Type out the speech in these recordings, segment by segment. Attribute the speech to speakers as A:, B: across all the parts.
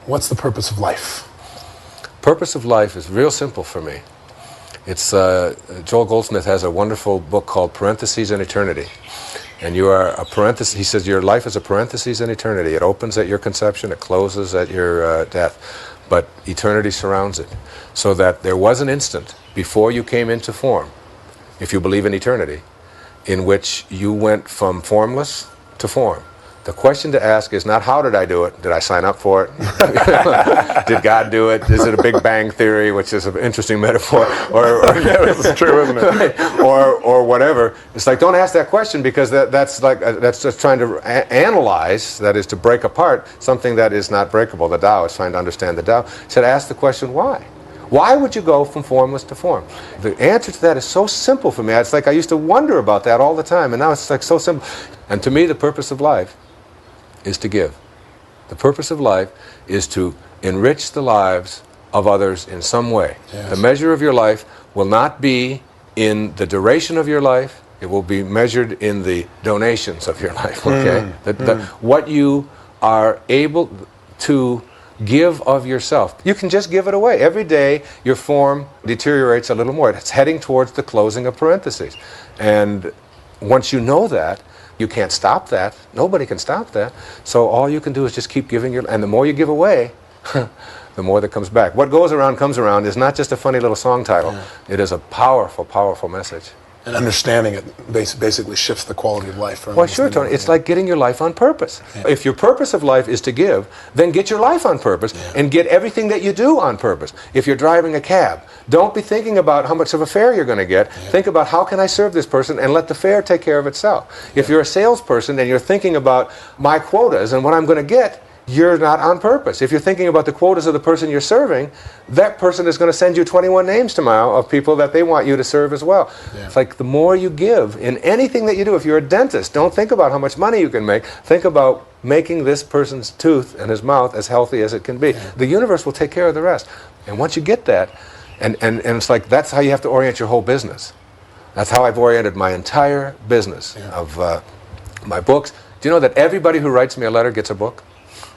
A: What's the purpose of life?
B: Purpose of life is real simple for me. It's Joel Goldsmith has a wonderful book called Parentheses in Eternity. And you are a parenthesis. He says your life is a parenthesis in eternity. It opens at your conception, it closes at your death, but eternity surrounds it. So that there was an instant before you came into form, if you believe in eternity, in which you went from formless to form. The question to ask is not how did I do it? Did I sign up for it? Did God do it? Is it a Big Bang Theory, which is an interesting metaphor? Or
A: It's true, isn't it?
B: or whatever. It's like, don't ask that question, because that's just trying to analyze, that is to break apart something that is not breakable. The Tao is trying to understand the Tao. He said, ask the question, why? Why would you go from formless to form? The answer to that is so simple for me. It's like I used to wonder about that all the time, and now it's like so simple. And to me, the purpose of life is to give. The purpose of life is to enrich the lives of others in some way. Yes. The measure of your life will not be in the duration of your life, it will be measured in the donations of your life, okay? What you are able to give of yourself. You can just give it away. Every day your form deteriorates a little more. It's heading towards the closing of parentheses. And once you know that, you can't stop that. Nobody can stop that. So all you can do is just keep giving and the more you give away, the more that comes back. What goes around comes around is not just a funny little song title. Yeah. It is a powerful, powerful message.
A: And understanding it basically shifts the quality of life.
B: Well, sure, Tony. It's like getting your life on purpose. Yeah. If your purpose of life is to give, then get your life on purpose, and get everything that you do on purpose. If you're driving a cab, don't be thinking about how much of a fare you're going to get. Yeah. Think about how can I serve this person, and let the fare take care of itself. If you're a salesperson and you're thinking about my quotas and what I'm going to get, you're not on purpose. If you're thinking about the quotas of the person you're serving, that person is going to send you 21 names tomorrow of people that they want you to serve as well. Yeah. It's like the more you give in anything that you do. If you're a dentist, don't think about how much money you can make. Think about making this person's tooth and his mouth as healthy as it can be. Yeah. The universe will take care of the rest. And once you get that, and it's like that's how you have to orient your whole business. That's how I've oriented my entire business of my books. Do you know that everybody who writes me a letter gets a book?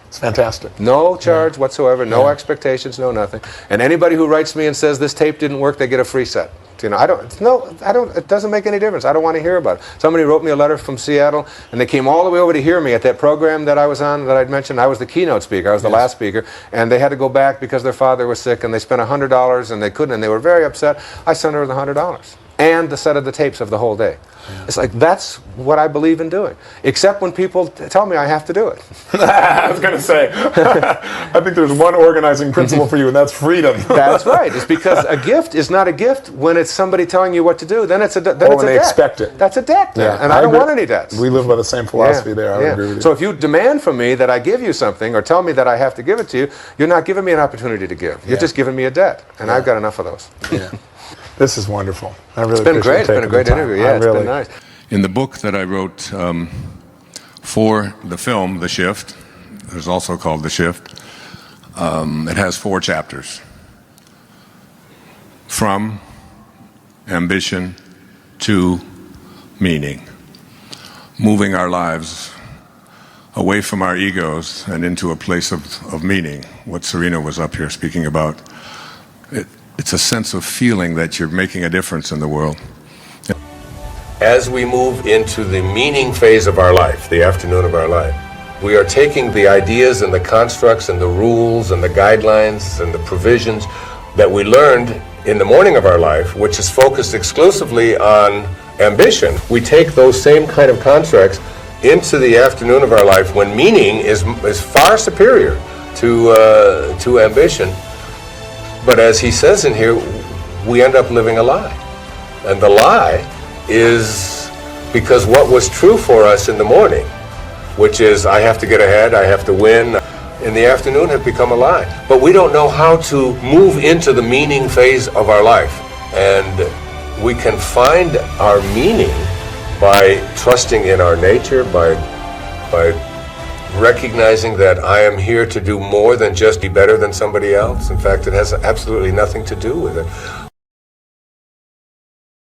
A: It's fantastic.
B: No charge whatsoever, no expectations, no nothing. And anybody who writes me and says this tape didn't work, they get a free set. You know, it doesn't make any difference. I don't want to hear about it. Somebody wrote me a letter from Seattle, and they came all the way over to hear me at that program that I was on, that I'd mentioned. I was the keynote speaker. I was the last speaker, and they had to go back because their father was sick, and they spent $100, and they couldn't, and they were very upset. I sent her the $100 and the set of the tapes of the whole day. Yeah. It's like, that's what I believe in doing. Except when people tell me I have to do it.
A: I was going to say, I think there's one organizing principle for you, and that's freedom.
B: That's right. It's because a gift is not a gift when it's somebody telling you what to do. Then it's a debt.
A: When they expect it.
B: That's a debt. Yeah. And I don't want any debts.
A: We live by the same philosophy there. I would agree with you.
B: So if you demand from me that I give you something, or tell me that I have to give it to you, you're not giving me an opportunity to give. You're just giving me a debt. And I've got enough of those.
A: Yeah. This is wonderful. I really
B: It's been great. It's been a great interview. Yeah, it's been nice.
C: In the book that I wrote for the film, The Shift, it was also called The Shift, it has 4 chapters. From ambition to meaning. Moving our lives away from our egos and into a place of meaning. What Serena was up here speaking about. It's a sense of feeling that you're making a difference in the world.
B: As we move into the meaning phase of our life, the afternoon of our life, we are taking the ideas and the constructs and the rules and the guidelines and the provisions that we learned in the morning of our life, which is focused exclusively on ambition. We take those same kind of constructs into the afternoon of our life when meaning is far superior to ambition. But as he says in here, we end up living a lie. And the lie is because what was true for us in the morning, which is I have to get ahead, I have to win, in the afternoon have become a lie. But we don't know how to move into the meaning phase of our life. And we can find our meaning by trusting in our nature, by recognizing that I am here to do more than just be better than somebody else. In fact, it has absolutely nothing to do with it.